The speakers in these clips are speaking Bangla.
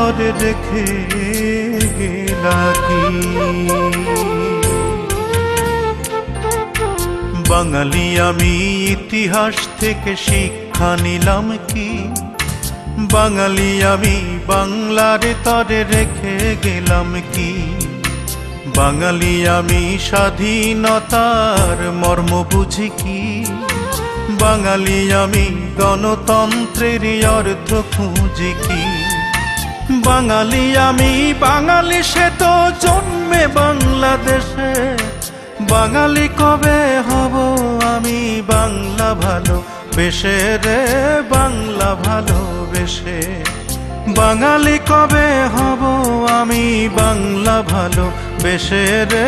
তরে রেখে গেলা কি? বাঙালি আমি ইতিহাস থেকে শিক্ষা নিলাম কি? বাঙালি আমি বাংলার তরে রেখে গেলাম কি? বাঙালি আমি স্বাধীনতার মর্ম বুঝি কি? বাঙালি আমি গণতন্ত্রের অর্থ খুঁজি কি? বাঙালি আমি বাঙালি সে তো জন্মে বাংলাদেশে। বাঙালি কবে হব আমি বাংলা ভালোবেসে রে, বাংলা ভালোবেসে। বাঙালি কবে হব আমি বাংলা ভালোবেসে রে,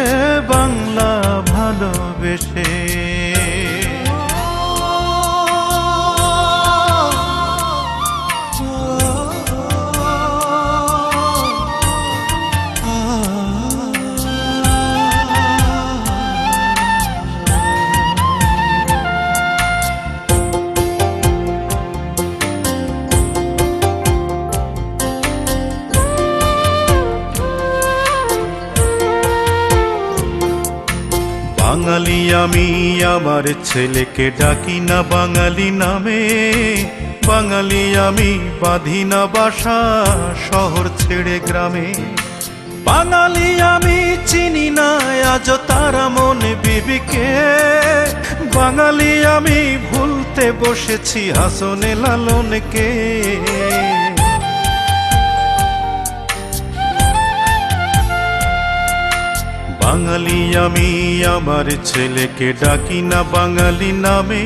বাংলা ভালোবেসে। বাঙালি আমি আমার ছেলেকে ডাকি না বাঙালি নামে। বাঙালি আমি বাঁধি না বাসা শহর ছেড়ে গ্রামে। বাঙালি আমি চিনি না আজ তারা মনে বিবিকে। বাঙালি আমি ভুলতে বসেছি হাসনে লালনকে। বাঙালি আমি আমার ছেলেকে ডাকি না বাঙালি নামে।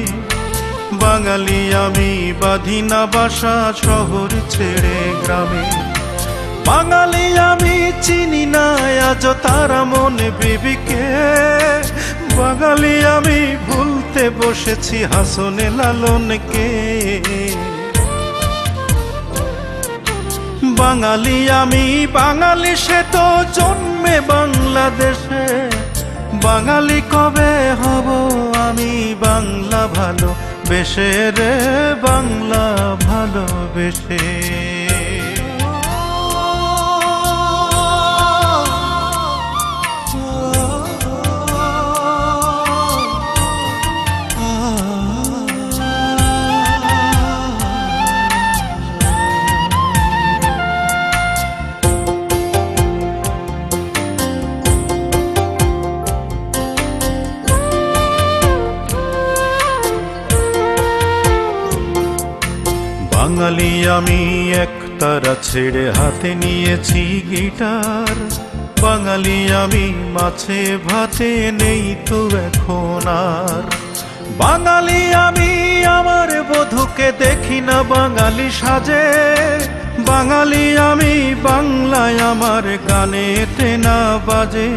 বাঙালি আমি বাঁধি না বাসা শহর ছেড়ে গ্রামে। বাঙালি আমি চিনি না আজ তারা মনে বিবিকে। বাঙালি আমি ভুলতে বসেছি হাসনে লালনকে। বাঙালি আমি বাঙালি সে তো জন্মে বাংলাদেশে। বাঙালি কবে হব আমি বাংলা ভালোবেসে রে, বাংলা ভালোবেসে। বাঙালি আমি একতারা ছেড়ে হাতে নিয়েছি গিটার। বাঙালি আমি মাছে ভাতে নেই তো এখন আর। বাঙালি আমি আমার বধূকে দেখি না বাঙালি সাজে। বাঙালি আমি বাংলায় আমার গানেতে না বাজে।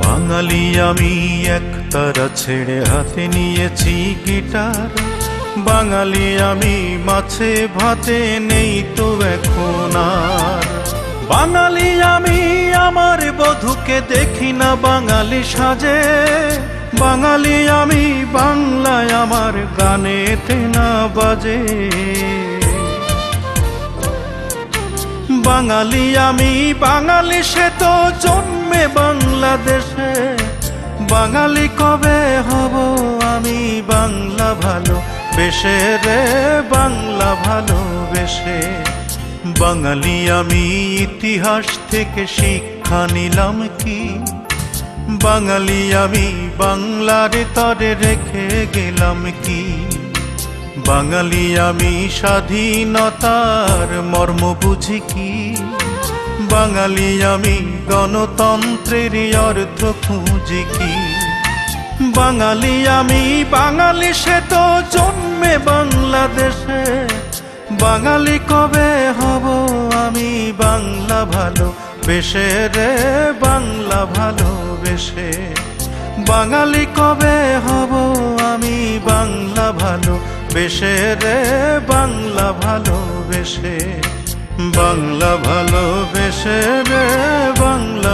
বাঙালি আমি একতারা ছেড়ে হাতে নিয়েছি গিটার। বাঙালি আমি মাছে ভাতে নেই তো এখন আর। বাঙালি আমি আমার বধূকে দেখি না বাঙালি সাজে। বাঙালি আমি বাংলায় আমার গানেতে না বাজে। বাঙালি আমি বাঙালি সে তো জন্মে বাংলাদেশে। বাঙালি কবে হব আমি বাংলা ভালোবেসে রে, বাংলা ভালোবেসে। বাঙালি আমি ইতিহাস থেকে শিক্ষা নিলাম কি? বাঙালি আমি বাংলার তরে রেখে গেলাম কি? বাঙালি আমি স্বাধীনতার মর্ম বুঝি কি? বাঙালি আমি গণতন্ত্রের অর্থ খুঁজি কি? বাঙালি আমি বাঙালি সে তো জন্মে বাংলাদেশে। বাঙালি কবে হব আমি বাংলা ভালোবেসে রে, বাংলা ভালোবেসে। বাঙালি কবে হব আমি বাংলা ভালোবেসে রে, বাংলা ভালোবেসে। বাংলা ভালোবেসে রে, বাংলা